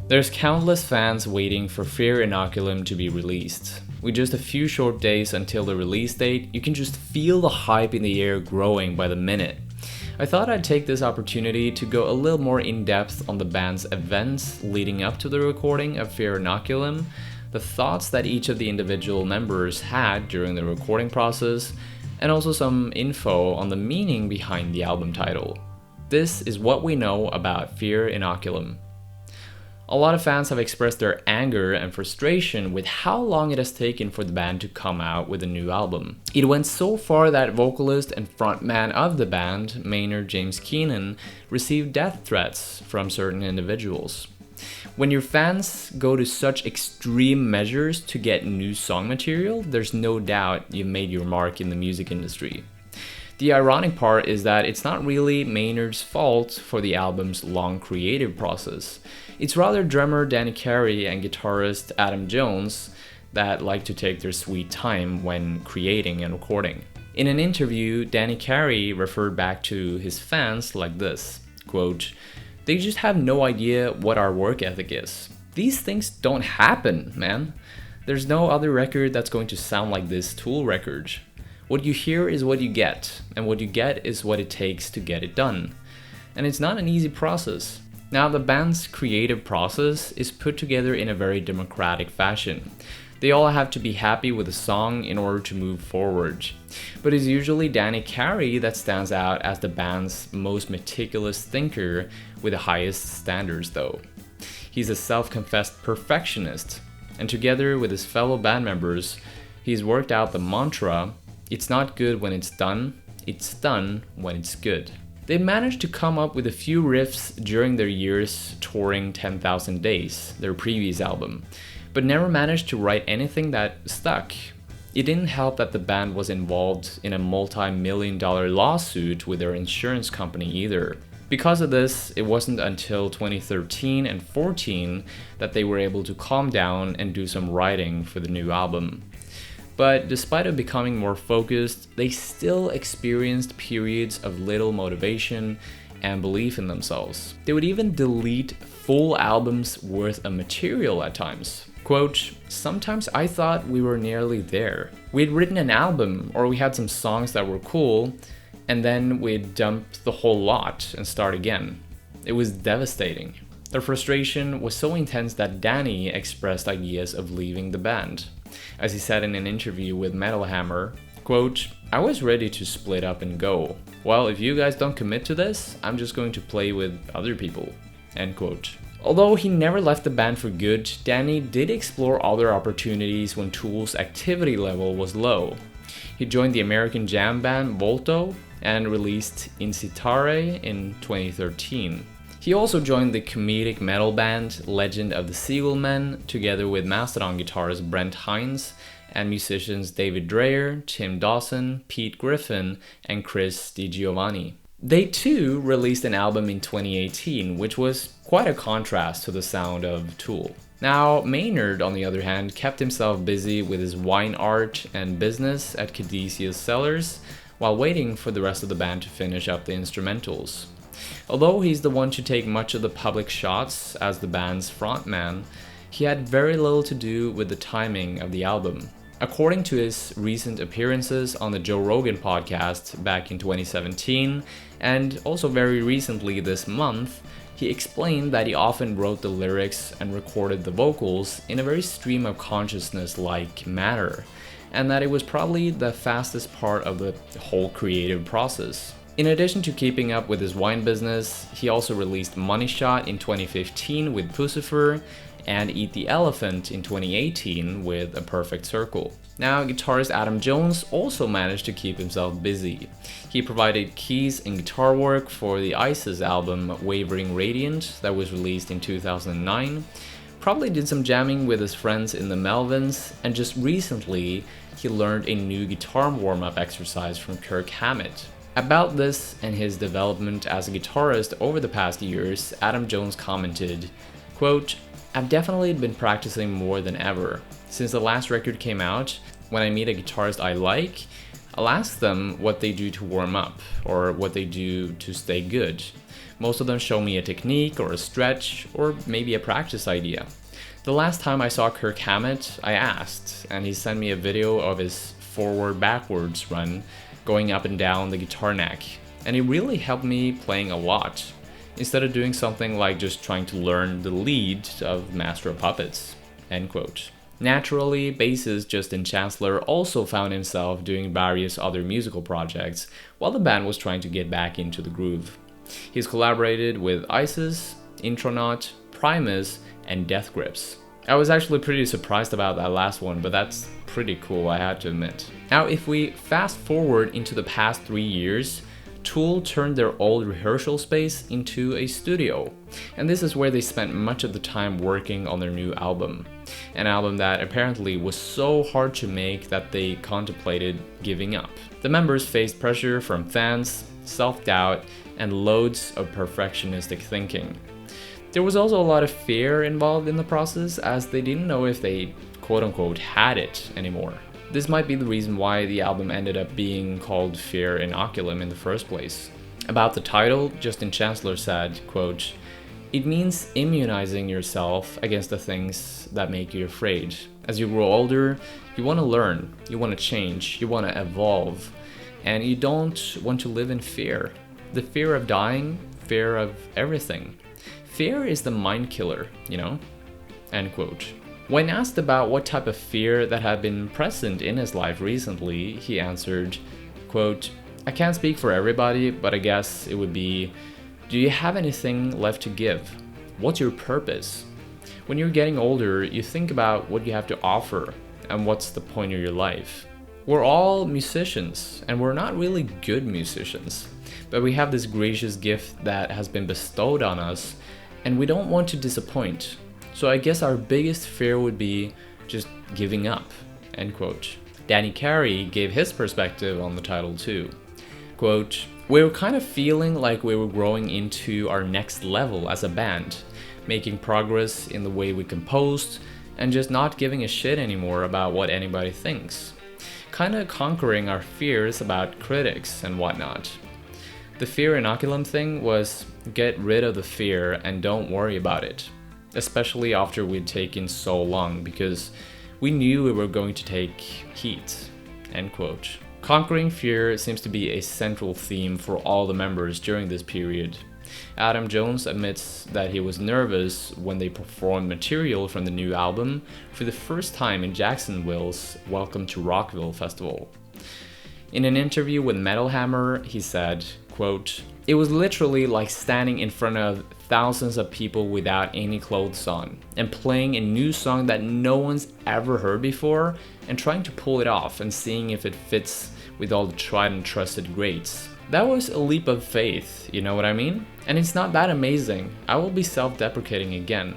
There's countless fans waiting for Fear Inoculum to be released. With just a few short days until the release date, you can just feel the hype in the air growing by the minute. I thought I'd take this opportunity to go a little more in depth on the band's events leading up to the recording of Fear Inoculum, the thoughts that each of the individual members had during the recording process, and also some info on the meaning behind the album title. This is what we know about Fear Inoculum. A lot of fans have expressed their anger and frustration with how long it has taken for the band to come out with a new album. It went so far that vocalist and frontman of the band, Maynard James Keenan, received death threats from certain individuals. When your fans go to such extreme measures to get new song material, there's no doubt you've made your mark in the music industry. The ironic part is that it's not really Maynard's fault for the album's long creative process. It's rather drummer Danny Carey and guitarist Adam Jones that like to take their sweet time when creating and recording. In an interview, Danny Carey referred back to his fans like this, quote, "They just have no idea what our work ethic is. These things don't happen, man. There's no other record that's going to sound like this Tool record. What you hear is what you get, and what you get is what it takes to get it done. And it's not an easy process." Now, the band's creative process is put together in a very democratic fashion. They all have to be happy with the song in order to move forward. But it's usually Danny Carey that stands out as the band's most meticulous thinker with the highest standards though. He's a self-confessed perfectionist, and together with his fellow band members, he's worked out the mantra, "It's not good when it's done when it's good." They managed to come up with a few riffs during their years touring 10,000 Days, their previous album, but never managed to write anything that stuck. It didn't help that the band was involved in a multi-million-dollar lawsuit with their insurance company either. Because of this, it wasn't until 2013 and 14 that they were able to calm down and do some writing for the new album. But despite it becoming more focused, they still experienced periods of little motivation and belief in themselves. They would even delete full albums worth of material at times. Quote, "Sometimes I thought we were nearly there. We'd written an album or we had some songs that were cool, and then we'd dump the whole lot and start again. It was devastating." Their frustration was so intense that Danny expressed ideas of leaving the band. As he said in an interview with Metal Hammer, quote, "I was ready to split up and go. Well, if you guys don't commit to this, I'm just going to play with other people." End quote. Although he never left the band for good, Danny did explore other opportunities when Tool's activity level was low. He joined the American jam band Volto and released Incitare in 2013. He also joined the comedic metal band Legend of the Seagullmen together with Mastodon guitarist Brent Hines and musicians David Dreyer, Tim Dawson, Pete Griffin, and Chris DiGiovanni. They too released an album in 2018, which was quite a contrast to the sound of Tool. Now, Maynard, on the other hand, kept himself busy with his wine art and business at Cadicia's Cellars while waiting for the rest of the band to finish up the instrumentals. Although he's the one to take much of the public shots as the band's frontman, he had very little to do with the timing of the album. According to his recent appearances on the Joe Rogan podcast back in 2017, and also very recently this month, he explained that he often wrote the lyrics and recorded the vocals in a very stream of consciousness-like manner, and that it was probably the fastest part of the whole creative process. In addition to keeping up with his wine business, he also released Money Shot in 2015 with Pucifer and Eat the Elephant in 2018 with A Perfect Circle. Now, guitarist Adam Jones also managed to keep himself busy. He provided keys and guitar work for the ISIS album Wavering Radiant that was released in 2009, probably did some jamming with his friends in the Melvins, and just recently he learned a new guitar warm-up exercise from Kirk Hammett. About this and his development as a guitarist over the past years, Adam Jones commented, quote, "I've definitely been practicing more than ever. Since the last record came out, when I meet a guitarist I like, I'll ask them what they do to warm up or what they do to stay good. Most of them show me a technique or a stretch or maybe a practice idea. The last time I saw Kirk Hammett, I asked, and he sent me a video of his forward-backwards run going up and down the guitar neck, and it really helped me playing a lot, instead of doing something like just trying to learn the lead of Master of Puppets." End quote. Naturally, bassist Justin Chancellor also found himself doing various other musical projects while the band was trying to get back into the groove. He's collaborated with ISIS, Intronaut, Primus, and Death Grips. I was actually pretty surprised about that last one, but that's pretty cool, I had to admit. Now, if we fast forward into the past 3 years, Tool turned their old rehearsal space into a studio, and this is where they spent much of the time working on their new album. An album that apparently was so hard to make that they contemplated giving up. The members faced pressure from fans, self-doubt, and loads of perfectionistic thinking. There was also a lot of fear involved in the process, as they didn't know if they quote-unquote had it anymore. This might be the reason why the album ended up being called Fear Inoculum in the first place. About the title, Justin Chancellor said, quote, "It means immunizing yourself against the things that make you afraid. As you grow older, you want to learn, you want to change, you want to evolve, and you don't want to live in fear. The fear of dying, fear of everything. Fear is the mind killer, you know?" End quote. When asked about what type of fear that had been present in his life recently, he answered, quote, "I can't speak for everybody, but I guess it would be, do you have anything left to give? What's your purpose? When you're getting older, you think about what you have to offer and what's the point of your life. We're all musicians, and we're not really good musicians, but we have this gracious gift that has been bestowed on us, and we don't want to disappoint. So I guess our biggest fear would be just giving up." End quote. Danny Carey gave his perspective on the title too. Quote, "We were kind of feeling like we were growing into our next level as a band, making progress in the way we composed, and just not giving a shit anymore about what anybody thinks. Kind of conquering our fears about critics and whatnot. The Fear Inoculum thing was get rid of the fear and don't worry about it. Especially after we'd taken so long, because we knew we were going to take heat." End quote. Conquering fear seems to be a central theme for all the members during this period. Adam Jones admits that he was nervous when they performed material from the new album for the first time in Jacksonville's Welcome to Rockville festival. In an interview with Metal Hammer, he said, quote, "It was literally like standing in front of thousands of people without any clothes on and playing a new song that no one's ever heard before and trying to pull it off and seeing if it fits with all the tried and trusted greats. That was a leap of faith, you know what I mean? And it's not that amazing. I will be self-deprecating again.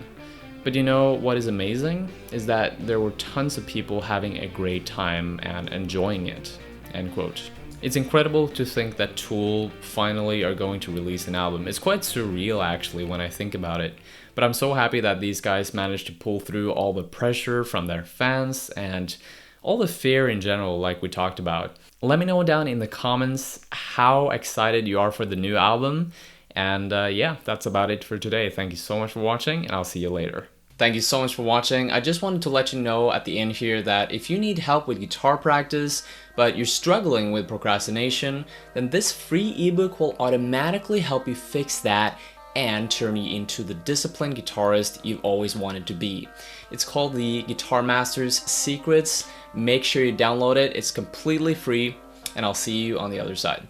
But you know what is amazing? Is that there were tons of people having a great time and enjoying it." End quote. It's incredible to think that Tool finally are going to release an album. It's quite surreal actually when I think about it. But I'm so happy that these guys managed to pull through all the pressure from their fans and all the fear in general like we talked about. Let me know down in the comments how excited you are for the new album. And yeah, that's about it for today. Thank you so much for watching, and I'll see you later. Thank you so much for watching. I just wanted to let you know at the end here that if you need help with guitar practice, but you're struggling with procrastination, then this free ebook will automatically help you fix that and turn you into the disciplined guitarist you've always wanted to be. It's called the Guitar Master's Secrets. Make sure you download it. It's completely free, and I'll see you on the other side.